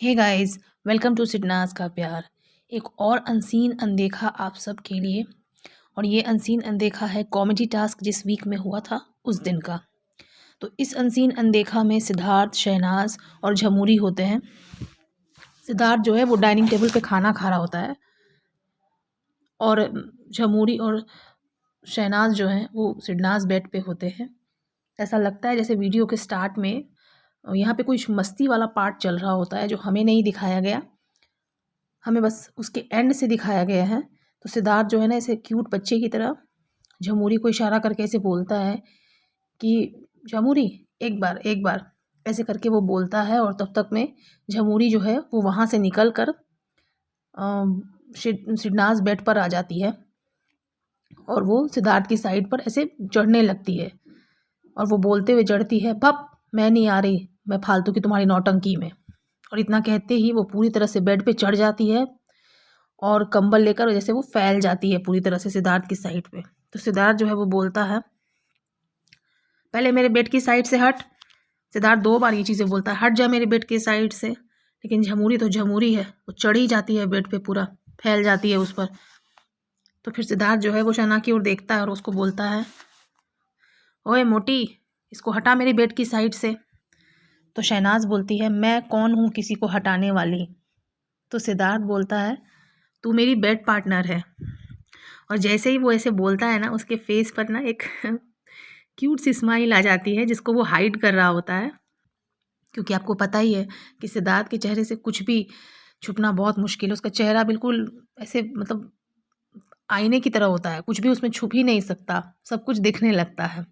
Hey guys, welcome to Sidnaaz का प्यार। एक और अनसीन अनदेखा आप सब के लिए। और ये अनसीन अनदेखा है कॉमेडी टास्क जिस वीक में हुआ था उस दिन का। तो इस अनसीन अनदेखा में सिद्धार्थ, शहनाज और झमूरी होते हैं। सिद्धार्थ जो है वो डाइनिंग टेबल पे खाना खा रहा होता है और झमूरी और शहनाज जो हैं वो सिडनाज बेड पे होते हैं। ऐसा लगता है जैसे वीडियो के स्टार्ट में यहाँ पे कुछ मस्ती वाला पार्ट चल रहा होता है जो हमें नहीं दिखाया गया, हमें बस उसके एंड से दिखाया गया है। तो सिद्धार्थ जो है ना ऐसे क्यूट बच्चे की तरह झमूरी को इशारा करके ऐसे बोलता है कि झमूरी एक बार ऐसे करके वो बोलता है। और तब तक में झमूरी जो है वो वहाँ से निकल कर सिडनाज बेड पर आ जाती है और वो सिद्धार्थ की साइड पर ऐसे चढ़ने लगती है और वो बोलते हुए चढ़ती है, भप मैं नहीं आ रही, मैं फालतू की तुम्हारी नौटंकी में। और इतना कहते ही वो पूरी तरह से बेड पे चढ़ जाती है और कंबल लेकर जैसे वो फैल जाती है पूरी तरह से सिद्धार्थ की साइड पे। तो सिद्धार्थ जो है वो बोलता है, पहले मेरे बेड की साइड से हट। सिद्धार्थ 2 बार ये चीज़ें बोलता है, हट जा मेरे बेड की साइड से। लेकिन झमूरी तो झमूरी है, वो चढ़ी जाती है बेड पे, पूरा फैल जाती है उस पर। तो फिर सिद्धार्थ जो है वो शहनाज की ओर देखता है और उसको बोलता है, ओए मोटी, इसको हटा मेरी बेड की साइड से। तो शहनाज बोलती है, मैं कौन हूँ किसी को हटाने वाली। तो सिद्धार्थ बोलता है, तू मेरी बेड पार्टनर है। और जैसे ही वो ऐसे बोलता है ना, उसके फेस पर ना एक क्यूट सी स्माइल आ जाती है जिसको वो हाइड कर रहा होता है, क्योंकि आपको पता ही है कि सिद्धार्थ के चेहरे से कुछ भी छुपना बहुत मुश्किल है। उसका चेहरा बिल्कुल ऐसे मतलब आईने की तरह होता है, कुछ भी उसमें छुप ही नहीं सकता, सब कुछ दिखने लगता है।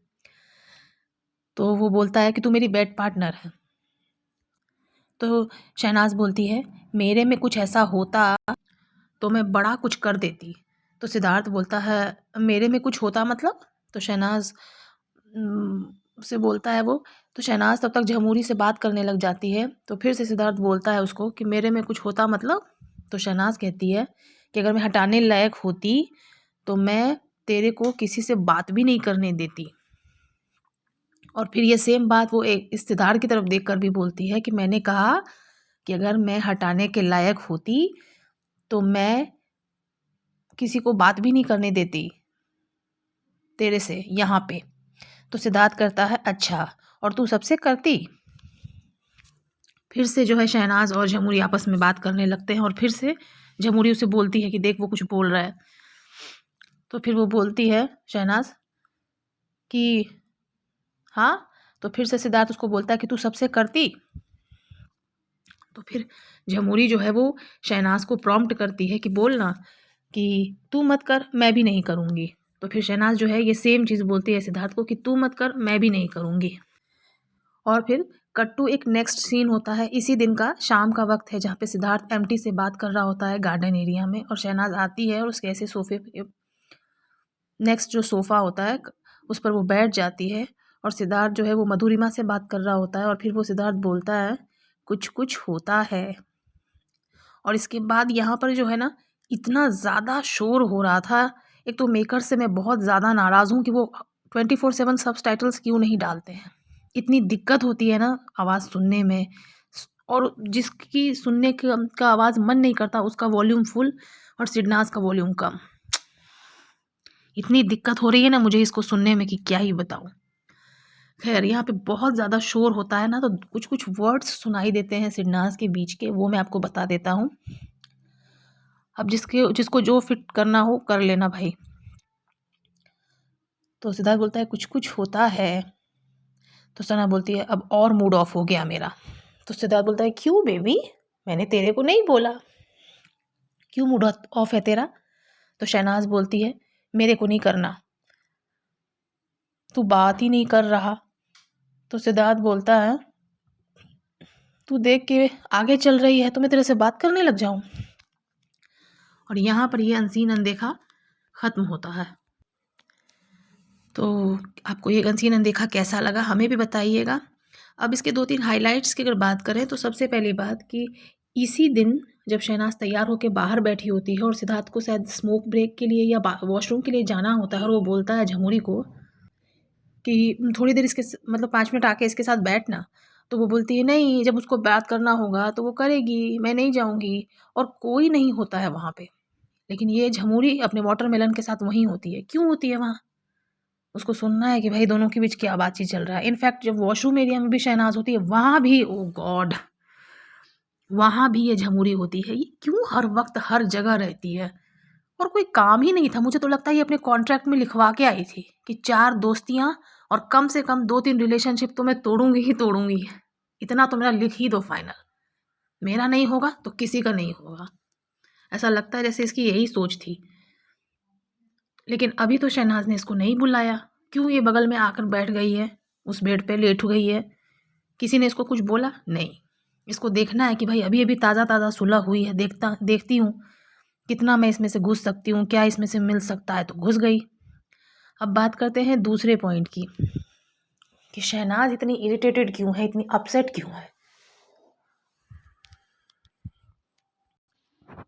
तो वो बोलता है कि तू मेरी बेड पार्टनर है। तो शहनाज बोलती है, मेरे में कुछ ऐसा होता तो मैं बड़ा कुछ कर देती। तो सिद्धार्थ बोलता है, मेरे में कुछ होता मतलब। तो शहनाज से बोलता है वो। तो शहनाज तब तक झमूरी से बात करने लग जाती है। तो फिर से सिद्धार्थ बोलता है उसको कि मेरे में कुछ होता मतलब। तो शहनाज कहती है कि अगर मैं हटाने लायक होती तो मैं तेरे को किसी से बात भी नहीं करने देती। और फिर ये सेम बात वो एक सिद्धार्थ की तरफ देखकर भी बोलती है कि मैंने कहा कि अगर मैं हटाने के लायक होती तो मैं किसी को बात भी नहीं करने देती तेरे से यहाँ पे। तो सिद्धार्थ करता है, अच्छा, और तू सबसे करती। फिर से जो है शहनाज और झमूरी आपस में बात करने लगते हैं और फिर से झमूरी उसे बोलती है कि देख वो कुछ बोल रहा है। तो फिर वो बोलती है शहनाज कि हाँ। तो फिर से सिद्धार्थ उसको बोलता है कि तू सबसे करती। तो फिर झमूरी जो है वो शहनाज को प्रॉम्प्ट करती है कि बोलना कि तू मत कर, मैं भी नहीं करूँगी। तो फिर शहनाज जो है ये सेम चीज़ बोलती है सिद्धार्थ को कि तू मत कर, मैं भी नहीं करूँगी। और फिर कट टू एक नेक्स्ट सीन होता है इसी दिन का, शाम का वक्त है, जहाँ पे सिद्धार्थ एमटी से बात कर रहा होता है गार्डन एरिया में। और शहनाज आती है और उसके ऐसे सोफे पे, नेक्स्ट जो सोफ़ा होता है उस पर वो बैठ जाती है। और सिद्धार्थ जो है वो मधुरिमा से बात कर रहा होता है और फिर वो सिद्धार्थ बोलता है, कुछ कुछ होता है। और इसके बाद यहाँ पर जो है ना इतना ज़्यादा शोर हो रहा था। एक तो मेकर से मैं बहुत ज़्यादा नाराज़ हूँ कि वो 24/7 सबटाइटल्स क्यों नहीं डालते हैं। इतनी दिक्कत होती है ना आवाज़ सुनने में। और जिसकी सुनने का आवाज़ मन नहीं करता उसका वॉल्यूम फुल और सिडनाज का वॉल्यूम कम। इतनी दिक्कत हो रही है ना मुझे इसको सुनने में कि क्या ही बताऊँ। खैर यहाँ पे बहुत ज़्यादा शोर होता है ना, तो कुछ कुछ वर्ड्स सुनाई देते हैं सिडनाज के बीच के, वो मैं आपको बता देता हूँ। अब जिसको जो फिट करना हो कर लेना भाई। तो सिद्धार्थ बोलता है, कुछ कुछ होता है। तो सना बोलती है, अब और मूड ऑफ हो गया मेरा। तो सिद्धार्थ बोलता है, क्यों बेबी, मैंने तेरे को नहीं बोला, क्यों मूड ऑफ है तेरा। तो शहनाज बोलती है, मेरे को नहीं करना, तू बात ही नहीं कर रहा। तो सिद्धार्थ बोलता है, तू देख के आगे चल रही है तो मैं तेरे से बात करने लग जाऊं। और यहाँ पर ये अनसीन अनदेखा ख़त्म होता है। तो आपको ये अनसीन अनदेखा कैसा लगा हमें भी बताइएगा। अब इसके 2-3 हाइलाइट्स की अगर बात करें तो सबसे पहली बात कि इसी दिन जब शहनाज तैयार होकर बाहर बैठी होती है और सिद्धार्थ को शायद स्मोक ब्रेक के लिए या वॉशरूम के लिए जाना होता है और वो बोलता है झमूरी को कि थोड़ी देर इसके मतलब 5 मिनट आके इसके साथ बैठना। तो वो बोलती है नहीं, जब उसको बात करना होगा तो वो करेगी, मैं नहीं जाऊँगी, और कोई नहीं होता है वहाँ पे। लेकिन ये झमूरी अपने वाटरमेलन के साथ वहीं होती है। क्यों होती है वहाँ? उसको सुनना है कि भाई दोनों के बीच क्या बातचीत चल रहा है। इनफैक्ट जब वॉशरूम एरिया में भी शहनाज होती है, वहाँ भी ओह गॉड! वहाँ भी ये झमूरी होती है। ये क्यों हर वक़्त हर जगह रहती है? और कोई काम ही नहीं था। मुझे तो लगता है ये अपने कॉन्ट्रैक्ट में लिखवा के आई थी कि 4 दोस्तियाँ और कम से कम 2-3 रिलेशनशिप तो मैं तोड़ूँगी ही तोड़ूँगी। इतना तो मेरा लिख ही दो फाइनल। मेरा नहीं होगा तो किसी का नहीं होगा। ऐसा लगता है जैसे इसकी यही सोच थी। लेकिन अभी तो शहनाज ने इसको नहीं बुलाया। क्यों ये बगल में आकर बैठ गई है, उस बेड पे लेट गई है? किसी ने इसको कुछ बोला? नहीं। इसको देखना है कि भाई अभी-अभी ताज़ा-ताज़ा सुलह हुई है, देखती हूँ कितना मैं इसमें से घुस सकती हूँ, क्या इसमें से मिल सकता है, तो घुस गई। अब बात करते हैं दूसरे पॉइंट की कि शहनाज इतनी इरिटेटेड क्यों है, इतनी अपसेट क्यों है?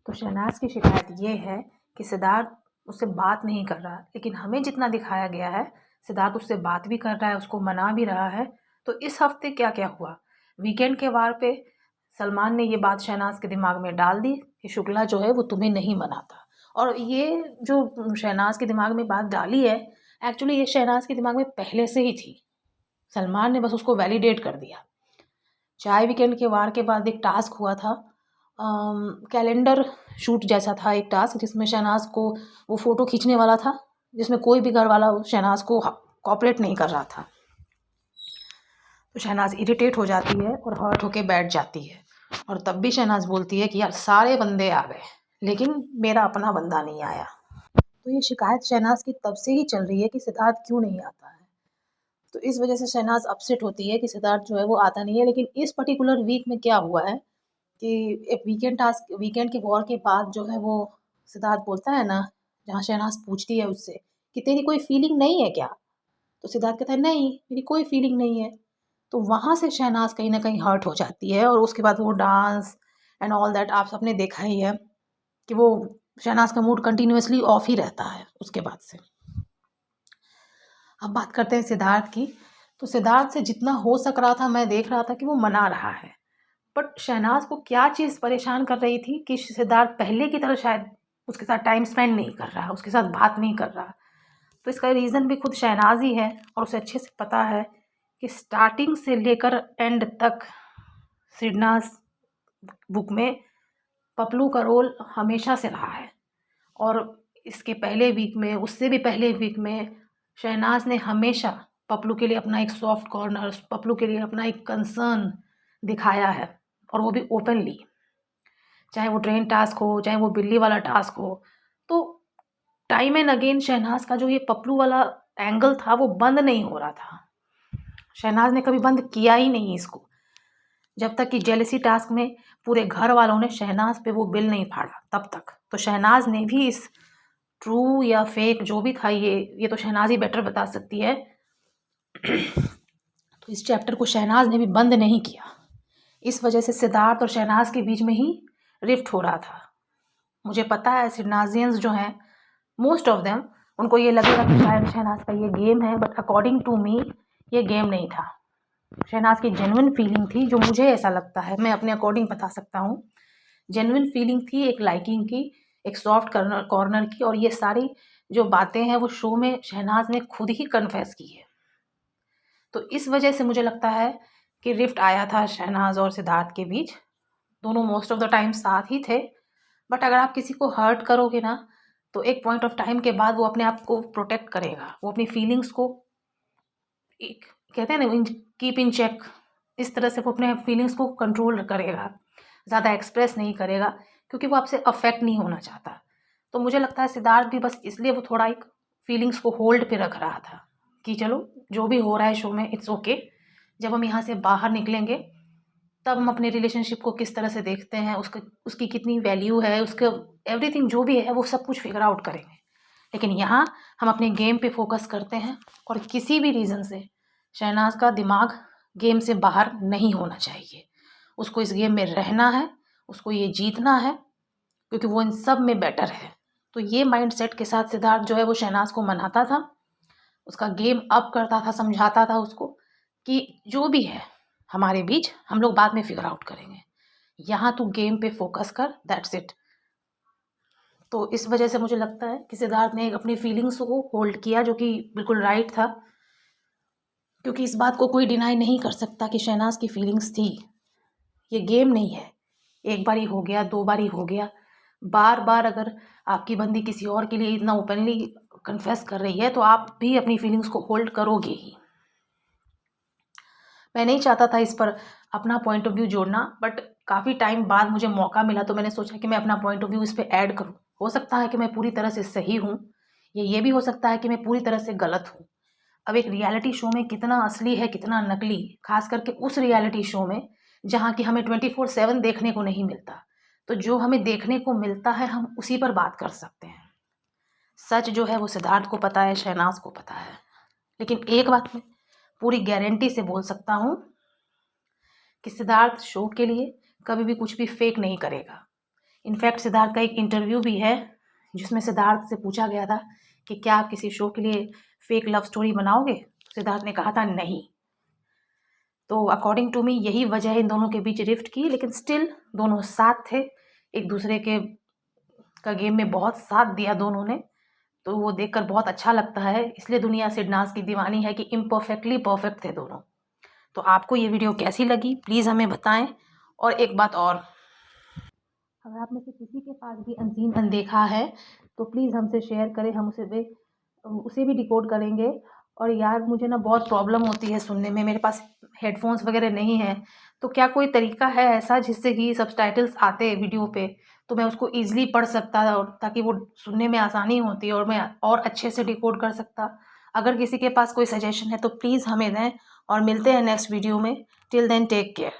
तो शहनाज की शिकायत ये है कि सिद्धार्थ उससे बात नहीं कर रहा, लेकिन हमें जितना दिखाया गया है सिद्धार्थ उससे बात भी कर रहा है, उसको मना भी रहा है। तो इस हफ्ते क्या क्या हुआ? वीकेंड के वार पे सलमान ने ये बात शहनाज के दिमाग में डाल दी कि शुक्ला जो है वो तुम्हें नहीं मनाता। और ये जो शहनाज के दिमाग में बात डाली है, एक्चुअली ये शहनाज के दिमाग में पहले से ही थी। सलमान ने बस उसको वैलिडेट कर दिया। चाय वीकेंड के वार के बाद एक टास्क हुआ था, कैलेंडर शूट जैसा था एक टास्क, जिसमें शहनाज को वो फ़ोटो खींचने वाला था, जिसमें कोई भी घर वाला शहनाज को कोऑपरेट नहीं कर रहा था। तो शहनाज इरिटेट हो जाती है और हर्ट होके बैठ जाती है, और तब भी शहनाज बोलती है कि यार सारे बंदे आ गए लेकिन मेरा अपना बंदा नहीं आया। तो ये शिकायत शहनाज की तब से ही चल रही है कि सिद्धार्थ क्यों नहीं आता है। तो इस वजह से शहनाज अपसेट होती है कि सिद्धार्थ जो है वो आता नहीं है। लेकिन इस पर्टिकुलर वीक में क्या हुआ है कि एक वीकेंड के वॉर के बाद जो है वो सिद्धार्थ बोलता है ना, जहाँ शहनाज पूछती है उससे कि तेरी कोई फीलिंग नहीं है क्या? तो सिद्धार्थ कहता है नहीं, मेरी कोई फीलिंग नहीं है। तो वहाँ से शहनाज कहीं न कहीं हर्ट हो जाती है, और उसके बाद वो डांस एंड ऑल दैट आप सबने देखा ही है कि वो शहनाज का मूड कंटिन्यूअसली ऑफ ही रहता है उसके बाद से। अब बात करते हैं सिद्धार्थ की। तो सिद्धार्थ से जितना हो सक रहा था मैं देख रहा था कि वो मना रहा है, बट शहनाज को क्या चीज़ परेशान कर रही थी कि सिद्धार्थ पहले की तरह शायद उसके साथ टाइम स्पेंड नहीं कर रहा, उसके साथ बात नहीं कर रहा। तो इसका रीज़न भी खुद शहनाज ही है, और उसे अच्छे से पता है कि स्टार्टिंग से लेकर एंड तक सिडनाज बुक में पपलू का रोल हमेशा से रहा है। और इसके पहले वीक में, उससे भी पहले वीक में शहनाज ने हमेशा पपलू के लिए अपना एक सॉफ्ट कॉर्नर, पपलू के लिए अपना एक कंसर्न दिखाया है, और वो भी ओपनली। चाहे वो ट्रेन टास्क हो, चाहे वो बिल्ली वाला टास्क हो, तो टाइम एंड अगेन शहनाज का जो ये पपलू वाला एंगल था वो बंद नहीं हो रहा था। शहनाज ने कभी बंद किया ही नहीं इसको, जब तक कि जेलसी टास्क में पूरे घर वालों ने शहनाज पे वो बिल नहीं फाड़ा तब तक। तो शहनाज ने भी इस ट्रू या फेक जो भी था, ये तो शहनाज ही बेटर बता सकती है। तो इस चैप्टर को शहनाज ने भी बंद नहीं किया। इस वजह से सिद्धार्थ और शहनाज के बीच में ही रिफ्ट हो रहा था। मुझे पता है सिडनाजियंस जो हैं, मोस्ट ऑफ देम, उनको ये लगेगा कि शायद शहनाज का ये गेम है, बट अकॉर्डिंग टू मी ये गेम नहीं था। शहनाज की जेन्युइन फीलिंग थी, जो मुझे ऐसा लगता है, मैं अपने अकॉर्डिंग बता सकता हूँ। जेन्युइन फीलिंग थी एक लाइकिंग की, एक सॉफ्ट कॉर्नर की, और ये सारी जो बातें हैं वो शो में शहनाज ने खुद ही कन्फेस की है। तो इस वजह से मुझे लगता है कि रिफ्ट आया था शहनाज और सिद्धार्थ के बीच। दोनों मोस्ट ऑफ द टाइम साथ ही थे, बट अगर आप किसी को हर्ट करोगे ना, तो एक पॉइंट ऑफ टाइम के बाद वो अपने आप को प्रोटेक्ट करेगा, वो अपनी फीलिंग्स को एक कहते हैं ना कीप इन चेक, इस तरह से वो अपने फीलिंग्स को कंट्रोल करेगा, ज़्यादा एक्सप्रेस नहीं करेगा, क्योंकि वो आपसे अफेक्ट नहीं होना चाहता। तो मुझे लगता है सिद्धार्थ भी बस इसलिए वो थोड़ा एक फीलिंग्स को होल्ड पे रख रहा था कि चलो जो भी हो रहा है शो में इट्स ओके, जब हम यहाँ से बाहर निकलेंगे तब हम अपने रिलेशनशिप को किस तरह से देखते हैं, उसकी कितनी वैल्यू है, उसका एवरीथिंग जो भी है वो सब कुछ फिगर आउट करेंगे। लेकिन यहाँ हम अपने गेम पे फोकस करते हैं, और किसी भी रीज़न से शहनाज का दिमाग गेम से बाहर नहीं होना चाहिए। उसको इस गेम में रहना है, उसको ये जीतना है, क्योंकि वो इन सब में बेटर है। तो ये माइंडसेट के साथ सिद्धार्थ जो है वो शहनाज को मनाता था, उसका गेम अप करता था, समझाता था उसको कि जो भी है हमारे बीच, हम लोग बाद में फिगर आउट करेंगे, यहाँ तू गेम पे फोकस कर, दैट्स इट। तो इस वजह से मुझे लगता है कि सिद्धार्थ ने अपनी फीलिंग्स को होल्ड किया, जो कि बिल्कुल राइट था, क्योंकि इस बात को कोई डिनाई नहीं कर सकता कि शहनाज की फीलिंग्स थी। ये गेम नहीं है, एक बार ही हो गया, 2 बार ही हो गया, बार बार अगर आपकी बंदी किसी और के लिए इतना ओपनली कन्फेस कर रही है तो आप भी अपनी फीलिंग्स को होल्ड करोगे ही। मैं नहीं चाहता था इस पर अपना पॉइंट ऑफ व्यू जोड़ना, बट काफ़ी टाइम बाद मुझे मौका मिला तो मैंने सोचा कि मैं अपना पॉइंट ऑफ व्यू इस पर ऐड करूँ। हो सकता है कि मैं पूरी तरह से सही हूँ, ये भी हो सकता है कि मैं पूरी तरह से गलत हूँ। अब एक रियलिटी शो में कितना असली है कितना नकली, खास करके उस रियलिटी शो में जहाँ कि हमें 24/7 देखने को नहीं मिलता, तो जो हमें देखने को मिलता है हम उसी पर बात कर सकते हैं। सच जो है वो सिद्धार्थ को पता है, शहनाज को पता है, लेकिन एक बात मैं पूरी गारंटी से बोल सकता हूँ कि सिद्धार्थ शो के लिए कभी भी कुछ भी फेक नहीं करेगा। इनफैक्ट सिद्धार्थ का एक इंटरव्यू भी है जिसमें सिद्धार्थ से पूछा गया था कि क्या आप किसी शो के लिए फेक लव स्टोरी बनाओगे, सिद्धार्थ ने कहा था नहीं। तो अकॉर्डिंग टू मी यही वजह है इन दोनों के बीच रिफ्ट की, लेकिन स्टिल दोनों साथ थे, एक दूसरे के का गेम में बहुत साथ दिया दोनों ने, तो वो देखकर बहुत अच्छा लगता है। इसलिए दुनिया सिडनाज की दीवानी है कि इम्परफेक्टली परफेक्ट थे दोनों। तो आपको ये वीडियो कैसी लगी प्लीज़ हमें बताएं। और एक बात और, अगर आप में से किसी के पास भी अनसीन अनदेखा है तो प्लीज़ हमसे शेयर करें, हम उसे भी डिकोड करेंगे। और यार मुझे ना बहुत प्रॉब्लम होती है सुनने में, मेरे पास हेडफोन्स वगैरह नहीं है, तो क्या कोई तरीका है ऐसा जिससे कि सबटाइटल्स आते वीडियो पे तो मैं उसको ईजिली पढ़ सकता, और ताकि वो सुनने में आसानी होती और मैं और अच्छे से डिकोड कर सकता। अगर किसी के पास कोई सजेशन है तो प्लीज़ हमें दें, और मिलते हैं नेक्स्ट वीडियो में। Till then take care.